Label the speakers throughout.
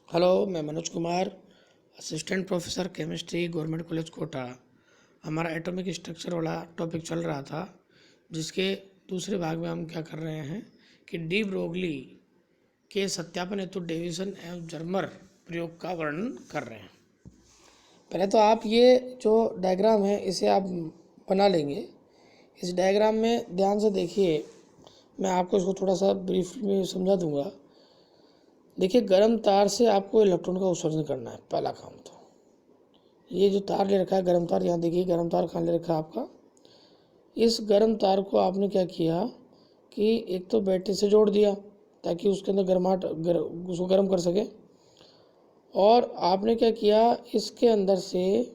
Speaker 1: Hello, मैं Manoj Kumar, assistant professor chemistry, government college Kota. हमारा atomic structure वाला टॉपिक चल रहा था, जिसके दूसरे भाग में हम क्या कर रहे हैं कि डी ब्रोगली के सत्यापन हेतु डेविसन एवं जर्मर प्रयोग का वर्णन कर रहे हैं। पहले तो आप ये जो डायग्राम है इसे आप बना लेंगे। इस डायग्राम में ध्यान से देखिए, मैं आपको इसको थोड़ा सा ब्रीफ में समझा दूंगा। देखिए, गर्म तार से आपको इलेक्ट्रॉन का उत्सर्जन करना है, पहला काम तो। ये जो तार ले रखा है गर्म तार, यहाँ देखिए गर्म तार कहाँ ले रखा है आपका। इस गर्म तार को आपने क्या किया कि एक तो बैटरी से जोड़ दिया ताकि उसके अंदर गर्माहट उसको गर्म कर सके, और आपने क्या किया इसके अंदर से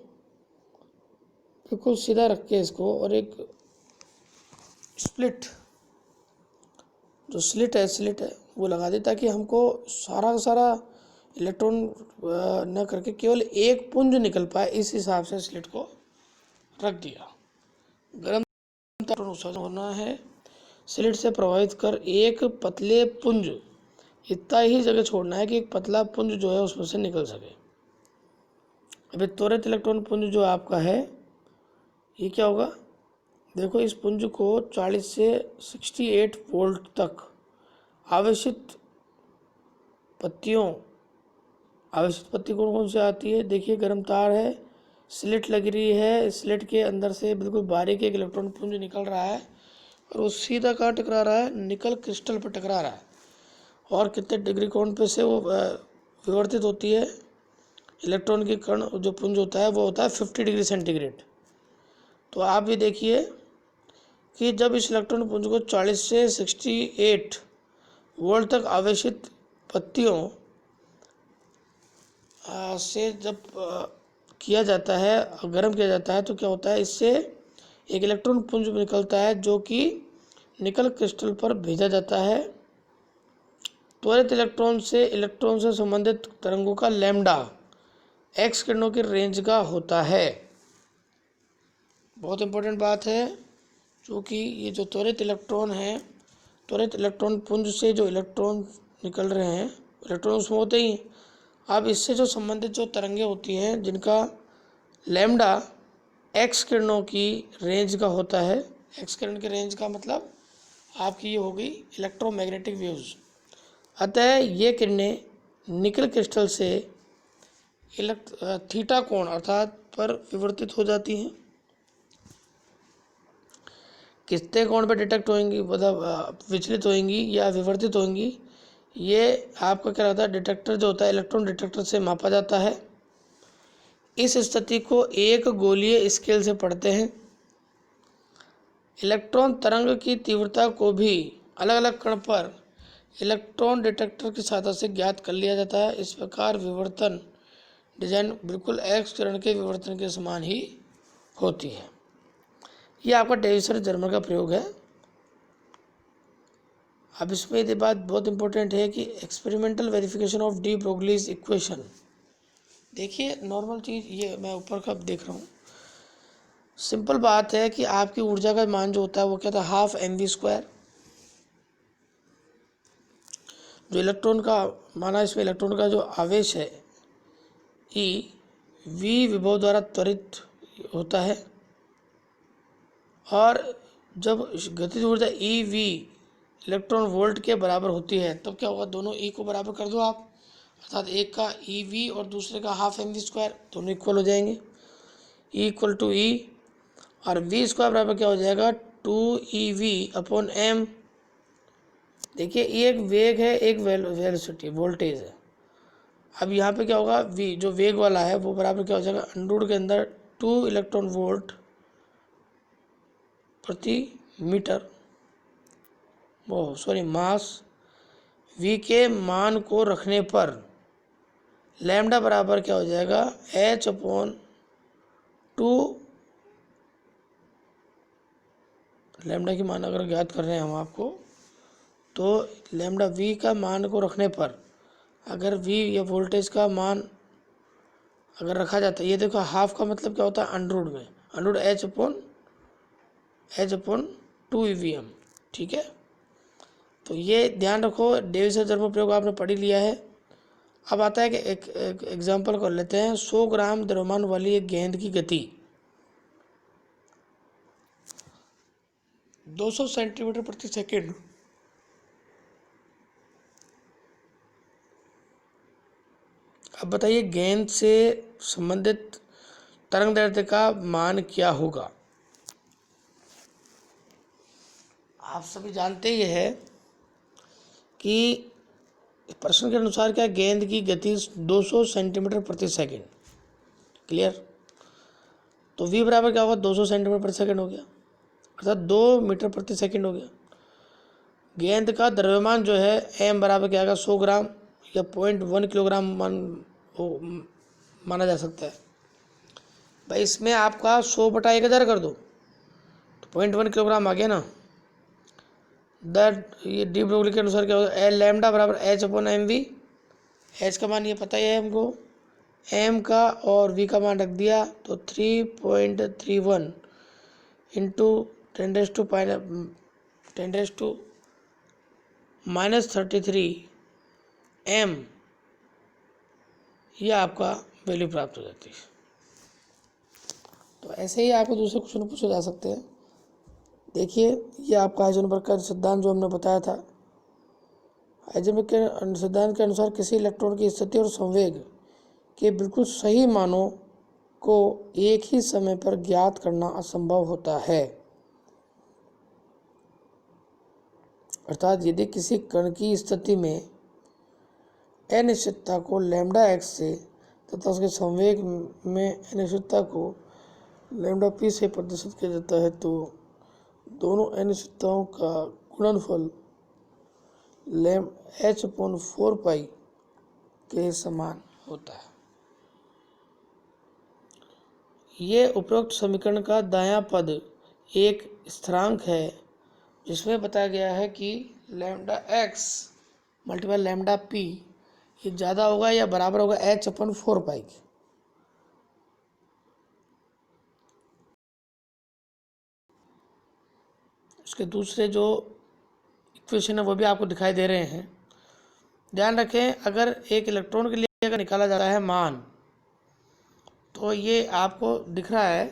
Speaker 1: बिल्कुल सीधा रख के इसको, और एक स्लिट है वो लगा दी, ताकि हमको सारा का सारा इलेक्ट्रॉन न करके केवल एक पुंज निकल पाए, इस हिसाब से स्लिट को रख दिया। गर्म तार उत्सर्जन होना है, स्लिट से प्रभावित कर एक पतले पुंज, इतना ही जगह छोड़ना है कि एक पतला पुंज जो है उसमें से निकल सके। अभी त्वरित इलेक्ट्रॉन पुंज जो आपका है ये क्या होगा, देखो इस पुंज को 40 से 68 वोल्ट तक आवश्यक पत्ती कौन कौन सी आती है। देखिए गर्म तार है, स्लिट लग रही है, स्लिट के अंदर से बिल्कुल बारीक एक इलेक्ट्रॉन पुंज निकल रहा है, और वो सीधा कहाँ टकरा रहा है, निकल क्रिस्टल पर टकरा रहा है। और कितने डिग्री कोण पे से वो विवर्तित होती है इलेक्ट्रॉन की कण, जो पुंज होता है वो होता है 50 डिग्री सेंटीग्रेड। तो आप भी देखिए कि जब इस इलेक्ट्रॉन पुंज को 40 से 68 वोल्ट तक आवेशित पत्तियों से जब किया जाता है, गर्म किया जाता है, तो क्या होता है, इससे एक इलेक्ट्रॉन पुंज निकलता है जो कि निकल क्रिस्टल पर भेजा जाता है। त्वरित इलेक्ट्रॉन से संबंधित तरंगों का लैम्डा एक्स किरणों की रेंज का होता है। बहुत इंपॉर्टेंट बात है, क्योंकि ये जो त्वरित इलेक्ट्रॉन है, त्वरित इलेक्ट्रॉन पुंज से जो इलेक्ट्रॉन निकल रहे हैं, इलेक्ट्रॉन उसमें होते ही, अब इससे जो संबंधित जो तरंगें होती हैं जिनका लैम्डा एक्स किरणों की रेंज का होता है। एक्स किरण की रेंज का मतलब आपकी ये हो गई इलेक्ट्रोमैग्नेटिक वेव्स। अतः ये किरणें निकल क्रिस्टल से थीटा कोण अर्थात पर विवर्तित हो जाती हैं। कितने कोण पर डिटेक्ट होंगी, मतलब विचलित होंगी या विवर्तित होंगी, ये आपका क्या रहता है, डिटेक्टर जो होता है इलेक्ट्रॉन डिटेक्टर से मापा जाता है। इस स्थिति को एक गोलीय स्केल से पढ़ते हैं। इलेक्ट्रॉन तरंग की तीव्रता को भी अलग अलग कण पर इलेक्ट्रॉन डिटेक्टर की सहायता से ज्ञात कर लिया जाता है। इस प्रकार विवर्तन डिजाइन बिल्कुल एक्स किरण के विवर्तन के समान ही होती है। ये आपका डेविसन जर्मर का प्रयोग है। अब इसमें ये बात बहुत इंपॉर्टेंट है कि experimental verification of D Broglie's equation. देखिए नॉर्मल चीज़ ये मैं ऊपर का देख रहा हूँ, सिंपल बात है कि आपकी ऊर्जा का मान जो होता है वो क्या था, हाफ mv²। जो इलेक्ट्रॉन का माना, इसमें इलेक्ट्रॉन का जो आवेश है E v विभव द्वारा त्वरित होता है, और जब गतिज ऊर्जा ev इलेक्ट्रॉन वोल्ट के बराबर होती है, तब क्या होगा, दोनों E को बराबर कर दो आप, अर्थात एक का ev और दूसरे का हाफ mv², दोनों इक्वल हो जाएंगे। E इक्वल टू E, और v² बराबर क्या हो जाएगा, 2ev/m। देखिए ये एक वेग है, एक वेलोसिटी वोल्टेज है। अब यहाँ पे क्या होगा, v जो वेग वाला है वो बराबर क्या हो जाएगा, अंडर के अंदर 2 इलेक्ट्रॉन वोल्ट प्रति मीटर, वो सॉरी मास। v के मान को रखने पर लैम्डा बराबर क्या हो जाएगा, h/2। लैम्डा की मान अगर ज्ञात कर रहे हैं हम आपको, तो लैम्डा v का मान को रखने पर अगर v या वोल्टेज का मान अगर रखा जाता है, ये देखो हाफ का मतलब क्या होता है, अंडर में अंडर h/2 EVM। ठीक है, तो ये ध्यान रखो, डेविसन जर्मर प्रयोग आपने पढ़ ही लिया है। अब आता है कि एक एग्जाम्पल कर लेते हैं। 100 ग्राम द्रव्यमान वाली एक गेंद की गति 200 सेंटीमीटर प्रति सेकंड अब बताइए गेंद से संबंधित तरंग दैर्ध्य का मान क्या होगा। आप सभी जानते ही है कि प्रश्न के अनुसार क्या गेंद की गति 200 सेंटीमीटर प्रति सेकंड। क्लियर। तो v बराबर क्या होगा 200 सेंटीमीटर प्रति सेकंड हो गया, अर्थात 2 मीटर प्रति सेकंड हो गया। गेंद का द्रव्यमान जो है m बराबर क्या आएगा 100 ग्राम या 0.1 किलोग्राम माना जा सकता है। भाई इसमें आपका 100/1000 कर दो तो 0.1 किलोग्राम आ गया ना। ये डी ब्रोगली के अनुसार क्या होगा एल लैम्डा बराबर h/mv। एच का मान ये पता ही है हमको, एम का और वी का मान रख दिया तो 3.31 इंटू 10⁻³ m, यह आपका वैल्यू प्राप्त हो जाती है। तो ऐसे ही आपको दूसरे क्वेश्चन पूछे जा सकते हैं। देखिए ये आपका हाइजेनबर्ग का सिद्धांत जो हमने बताया था। हाइजेनबर्ग के सिद्धांत के अनुसार किसी इलेक्ट्रॉन की स्थिति और संवेग के बिल्कुल सही मानों को एक ही समय पर ज्ञात करना असंभव होता है। अर्थात यदि किसी कण की स्थिति में अनिश्चितता को λx से तथा उसके संवेग में अनिश्चितता को λp से प्रदर्शित किया जाता है तो दोनों अनिश्चितताओं का गुणनफल h/4π के समान होता है। ये उपरोक्त समीकरण का दायां पद एक स्थिरांक है जिसमें बताया गया है कि λx मल्टीप्लाई λp ये ज़्यादा होगा या बराबर होगा h/4π के। उसके दूसरे जो इक्वेशन है वो भी आपको दिखाई दे रहे हैं। ध्यान रखें अगर एक इलेक्ट्रॉन के लिए अगर निकाला जा रहा है मान तो ये आपको दिख रहा है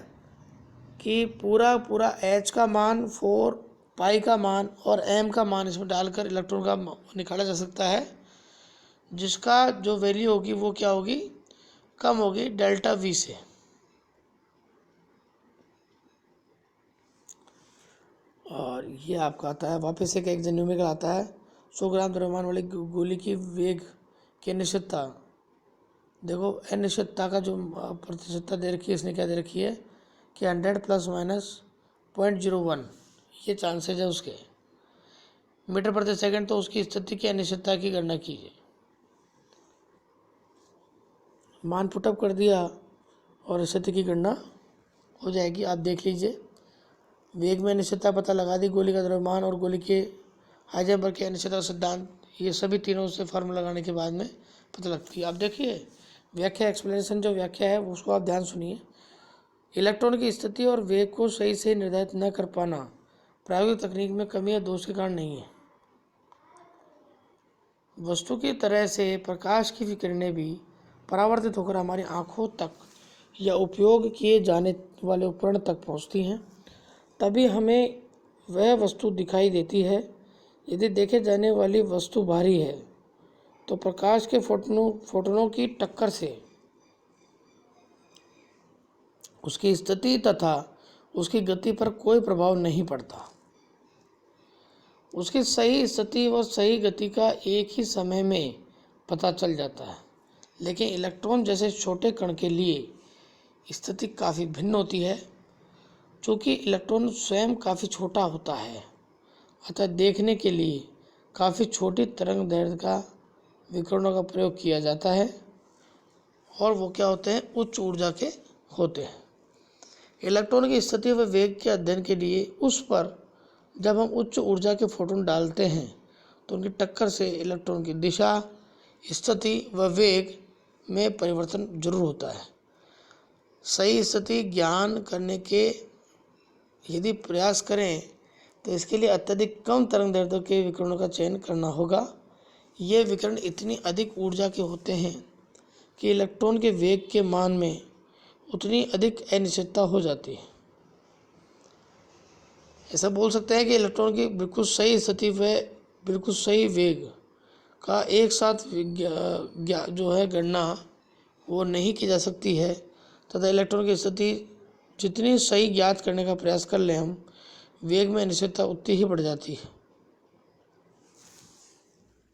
Speaker 1: कि पूरा h का मान 4π का मान और m का मान इसमें डालकर इलेक्ट्रॉन का निकाला जा सकता है, जिसका जो वैल्यू होगी वो क्या होगी कम होगी ΔV से। और ये आपका आता है वापस एक न्यूमेरिकल आता है 100 ग्राम द्रव्यमान वाली गोली की वेग की अनिश्चितता। देखो अनिश्चितता का जो प्रतिशतता दे रखी है इसने क्या दे रखी है कि 100 ± 0.01 ये चांसेज है उसके मीटर प्रति सेकंड। तो उसकी स्थिति की अनिश्चितता की गणना कीजिए। मान पुटअप कर दिया और स्थिति की गणना हो जाएगी। आप देख लीजिए वेग में अनिश्चितता पता लगा दी, गोली का द्रव्यमान और गोली के हाइजेनबर्ग के अनिश्चितता सिद्धांत, ये सभी तीनों से फार्मूला लगाने के बाद में पता लगती है। आप देखिए व्याख्या एक्सप्लेनेशन जो व्याख्या है उसको आप ध्यान सुनिए। इलेक्ट्रॉन की स्थिति और वेग को सही से निर्धारित न कर पाना प्रायोगिक तकनीक में कमी या दोष के कारण नहीं है। वस्तु की तरह से प्रकाश की विकिरणें भी परावर्तित होकर हमारी आँखों तक या उपयोग किए जाने वाले उपकरण तक पहुँचती हैं, तभी हमें वह वस्तु दिखाई देती है। यदि देखे जाने वाली वस्तु भारी है तो प्रकाश के फोटोनों की टक्कर से उसकी स्थिति तथा उसकी गति पर कोई प्रभाव नहीं पड़ता। उसकी सही स्थिति व सही गति का एक ही समय में पता चल जाता है। लेकिन इलेक्ट्रॉन जैसे छोटे कण के लिए स्थिति काफ़ी भिन्न होती है। चूँकि इलेक्ट्रॉन स्वयं काफ़ी छोटा होता है अतः देखने के लिए काफ़ी छोटी तरंग दैर्ध्य का विकिरणों का प्रयोग किया जाता है और वो क्या होते हैं उच्च ऊर्जा के होते हैं। इलेक्ट्रॉन की स्थिति व वेग के अध्ययन के लिए उस पर जब हम उच्च ऊर्जा के फोटोन डालते हैं तो उनकी टक्कर से इलेक्ट्रॉन की दिशा, स्थिति व वेग में परिवर्तन जरूर होता है। सही स्थिति ज्ञान करने के यदि प्रयास करें तो इसके लिए अत्यधिक कम तरंग दैर्ध्य के विकिरणों का चयन करना होगा। ये विकिरण इतनी अधिक ऊर्जा के होते हैं कि इलेक्ट्रॉन के वेग के मान में उतनी अधिक अनिश्चितता हो जाती है। ऐसा बोल सकते हैं कि इलेक्ट्रॉन की बिल्कुल सही स्थिति व बिल्कुल सही वेग का एक साथ जो है गणना वो नहीं की जा सकती है, तथा इलेक्ट्रॉन की स्थिति जितनी सही ज्ञात करने का प्रयास कर लें हम, वेग में अनिश्चितता उतनी ही बढ़ जाती है।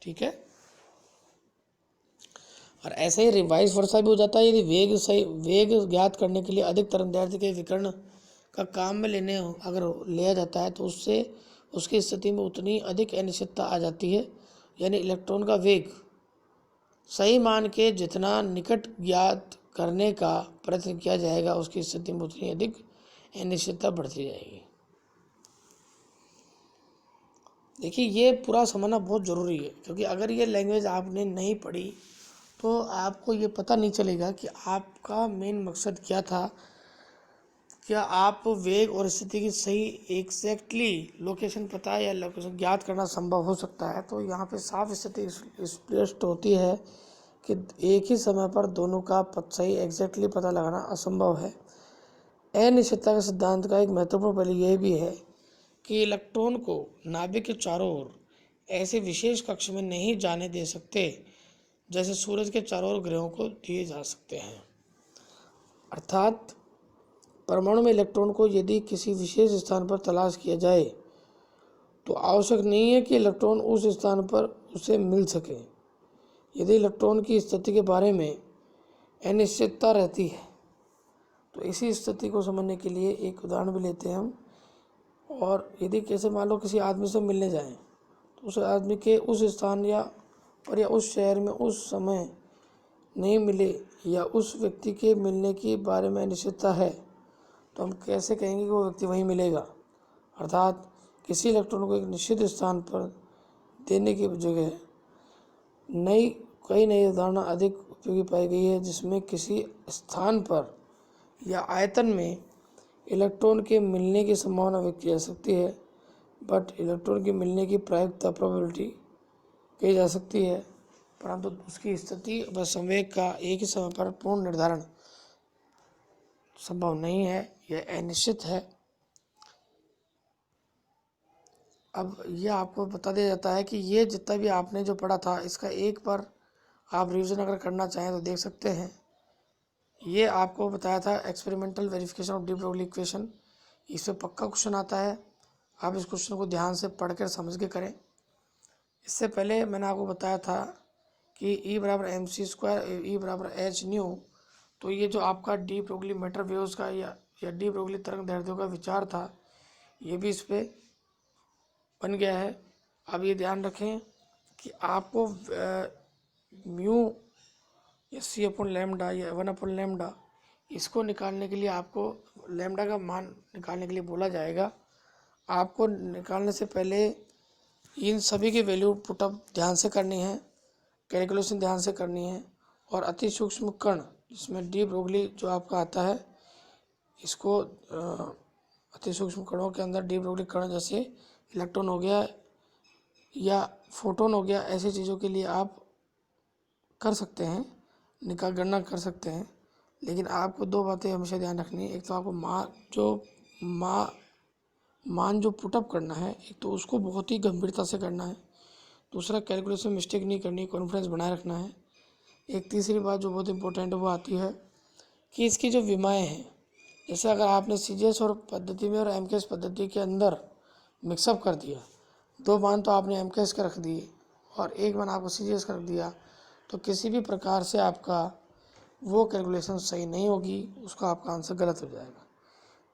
Speaker 1: ठीक है। और ऐसे ही रिवाइस वर्सा भी हो जाता है। यदि वेग ज्ञात करने के लिए अधिक तरंगदैर्ध्य के विकिरण का काम में लेने अगर लिया जाता है तो उससे उसकी स्थिति में उतनी अधिक अनिश्चितता आ जाती है, यानी इलेक्ट्रॉन का वेग सही मान के जितना निकट ज्ञात करने का प्रयत्न किया जाएगा उसकी स्थिति में उतनी अधिक अनिश्चितता बढ़ती जाएगी। देखिए, ये पूरा समझना बहुत ज़रूरी है, क्योंकि अगर ये लैंग्वेज आपने नहीं पढ़ी तो आपको ये पता नहीं चलेगा कि आपका मेन मकसद क्या था। क्या आप वेग और स्थिति की सही एग्जैक्टली लोकेशन पता है या लोकेशन ज्ञात करना संभव हो सकता है, तो यहाँ पे साफ स्थिति स्पष्ट होती है कि एक ही समय पर दोनों का सही एग्जैक्टली पता लगाना असंभव है। अनिश्चितता के सिद्धांत का एक महत्वपूर्ण पहलू यह भी है कि इलेक्ट्रॉन को नाभिक के चारों ओर ऐसे विशेष कक्ष में नहीं जाने दे सकते जैसे सूरज के चारों ओर ग्रहों को दिए जा सकते हैं। अर्थात परमाणु में इलेक्ट्रॉन को यदि किसी विशेष स्थान पर तलाश किया जाए तो आवश्यक नहीं है कि इलेक्ट्रॉन उस स्थान पर उसे मिल सके। यदि इलेक्ट्रॉन की स्थिति के बारे में अनिश्चितता रहती है तो इसी स्थिति को समझने के लिए एक उदाहरण भी लेते हैं हम। और यदि कैसे मान लो किसी आदमी से मिलने जाएं तो उस आदमी के उस स्थान या उस शहर में उस समय नहीं मिले या उस व्यक्ति के मिलने के बारे में अनिश्चितता है, तो हम कैसे कहेंगे कि वो व्यक्ति वहीं मिलेगा। अर्थात किसी इलेक्ट्रॉन को एक निश्चित स्थान पर देने की जगह कई नई उदाहरण अधिक उपयोगी पाई गई है, जिसमें किसी स्थान पर या आयतन में इलेक्ट्रॉन के मिलने की संभावना व्यक्त की जा सकती है, बट इलेक्ट्रॉन के मिलने की प्रायिकता प्रोबेबिलिटी कही जा सकती है, परंतु उसकी स्थिति व संवेग का एक ही समय पर पूर्ण निर्धारण संभव नहीं है, यह अनिश्चित है। अब यह आपको बता दिया जाता है कि ये जितना भी आपने जो पढ़ा था इसका एक बार आप रिवीजन अगर करना चाहें तो देख सकते हैं। ये आपको बताया था experimental verification of de Broglie equation, इसमें पक्का क्वेश्चन आता है। आप इस क्वेश्चन को ध्यान से पढ़ कर समझ के करें। इससे पहले मैंने आपको बताया था कि E बराबर mc² E बराबर h न्यू, तो ये जो आपका डी ब्रोगली मैटर वेव्स का या डी ब्रोगली तरंग दैर्ध्यों का विचार था, ये भी इस पर बन गया है। अब ये ध्यान रखें कि आपको म्यू या c/λ या 1/λ इसको निकालने के लिए आपको लैम्डा का मान निकालने के लिए बोला जाएगा। आपको निकालने से पहले इन सभी की वैल्यू पुटअप ध्यान से करनी है, कैलकुलेशन ध्यान से करनी है। और अति सूक्ष्म कण जिसमें डी ब्रोगली जो आपका आता है, इसको अति सूक्ष्म कणों के अंदर डी ब्रोगली कण जैसे इलेक्ट्रॉन हो गया या फोटोन हो गया, ऐसी चीज़ों के लिए आप कर सकते हैं, गणना कर सकते हैं। लेकिन आपको दो बातें हमेशा ध्यान रखनी है। एक तो आपको मान जो पुटअप करना है, एक तो उसको बहुत ही गंभीरता से करना है। दूसरा, कैलकुलेशन मिस्टेक नहीं करनी, कॉन्फिडेंस बनाए रखना है। एक तीसरी बात जो बहुत इंपॉर्टेंट है वो आती है कि इसकी जो विमाएँ हैं, जैसे अगर आपने CGS और पद्धति में और MKS पद्धति के अंदर मिक्सअप कर दिया, दो मान तो आपने MKS का रख दिए और एक मान आपको CGS का रख दिया, तो किसी भी प्रकार से आपका वो कैलकुलेशन सही नहीं होगी, उसका आपका आंसर गलत हो जाएगा।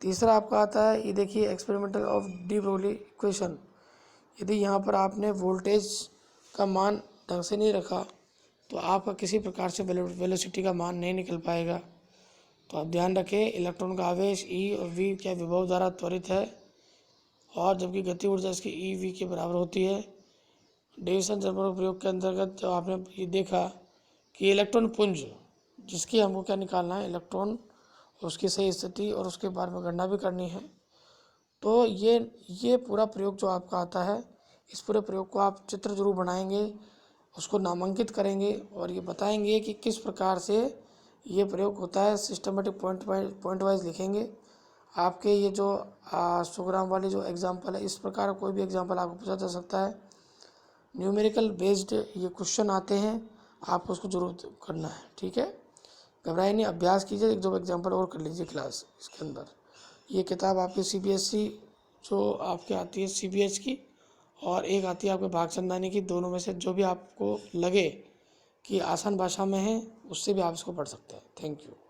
Speaker 1: तीसरा आपका आता है, ये देखिए experimental of de Broglie equation. यदि यहाँ पर आपने वोल्टेज का मान ढंग से नहीं रखा तो आपका किसी प्रकार से वेलोसिटी का मान नहीं निकल पाएगा। तो आप ध्यान रखें, इलेक्ट्रॉन का आवेश E और V क्या विभव द्वारा त्वरित है, और जबकि गति ऊर्जा इसकी EV के बराबर होती है। डेविसन जबरन प्रयोग के अंतर्गत जब आपने ये देखा कि इलेक्ट्रॉन पुंज जिसकी हमको क्या निकालना है, इलेक्ट्रॉन, उसकी सही स्थिति और उसके बारे में गणना भी करनी है, तो ये पूरा प्रयोग जो आपका आता है, इस पूरे प्रयोग को आप चित्र जरूर बनाएंगे। उसको नामांकित करेंगे और ये बताएंगे कि किस प्रकार से ये प्रयोग होता है। सिस्टमेटिक पॉइंट वाइज लिखेंगे। आपके ये जो 100 ग्राम वाली जो एग्जांपल है, इस प्रकार कोई भी एग्जांपल आपको पूछा जा सकता है। न्यूमेरिकल बेस्ड ये क्वेश्चन आते हैं, आपको उसको जरूर करना है। ठीक है, घबराइए नहीं, अभ्यास कीजिए, एक दो एग्जांपल और कर लीजिए क्लास इसके अंदर। ये किताब आपकी CBSE जो आपके आती है CBH की, और एक आती है आपके भागचंदानी की। दोनों में से जो भी आपको लगे कि आसान भाषा में है, उससे भी आप इसको पढ़ सकते हैं। Thank you.